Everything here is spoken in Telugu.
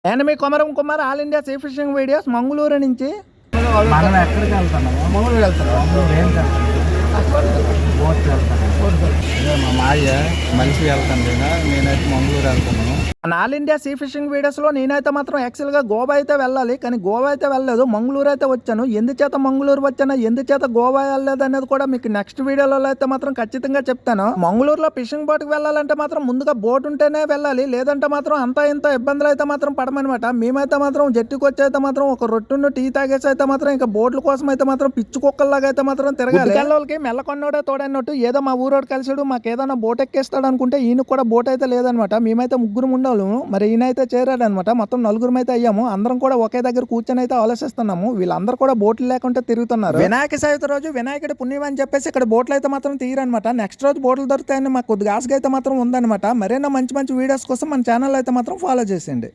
And me Komaram Kumar all India see fishing videos Mangaluru నుంచి. మనం ఎక్కడికి వెళ్తున్నాము? మంగళూరు వెళ్తారు. ఏం బోట్ వెళ్తాను. మా మాయ మనిషి వెళ్తాను కదా, నేనైతే మంగళూరు వెళ్తున్నాను. ఆల్ ఇండియా సీ ఫిషింగ్ వీడియోస్లో నేనైతే మాత్రం యాక్చువల్గా గోవా అయితే వెళ్ళాలి, కానీ గోవా అయితే వెళ్ళలేదు, మంగళూరు అయితే వచ్చాను. ఎందుచేత మంగళూరు వచ్చాను, ఎందుచేత గోవా వెళ్ళలేదు అనేది కూడా మీకు నెక్స్ట్ వీడియోలో అయితే మాత్రం ఖచ్చితంగా చెప్తాను. మంగళూరులో ఫిషింగ్ బోట్కి వెళ్ళాలంటే మాత్రం ముందుగా బోట్ ఉంటేనే వెళ్ళాలి, లేదంటే మాత్రం అంతా ఇంత ఇబ్బందులు అయితే మాత్రం పడమనమాట. మేమైతే మాత్రం జట్టుకు వచ్చి అయితే మాత్రం ఒక రొట్టును టీ తాగేసి అయితే మాత్రం ఇంకా బోట్ల కోసం అయితే మాత్రం పిచ్చు కుక్కల్లాగా అయితే మాత్రం తిరగాలి. వాళ్ళకి మెల్లకొన్నోడే తోడన్నట్టు ఏదో మా ఊరోడు కలిసాడు మాకు ఏదైనా బోట్ ఎక్కేస్తాడు అనుకుంటే ఈయన కూడా బోట్ అయితే లేదనమాట. మేమైతే ముగ్గురు ఉండాలి, మరి ఈయన అయితే చేరాడనమాట. మొత్తం నలుగురు అయితే అయ్యాము. అందరం కూడా ఒకే దగ్గర కూర్చొని అయితే ఆలోచిస్తున్నాము. వీళ్ళందరూ కూడా బోట్లు లేకుండా తిరుగుతున్నారు. వినాయక చవితి రోజు వినాయకుడి పుణ్యం అని చెప్పేసి ఇక్కడ బోట్లు అయితే మాత్రం తీయరనమాట. నెక్స్ట్ రోజు బోట్లు దొరుకుతాయని మాకు కొద్దిగా ఆశగా అయితే మాత్రం ఉందనమాట. మరేనా మంచి మంచి వీడియోస్ కోసం మన ఛానల్ అయితే మాత్రం ఫాలో చేసేయండి.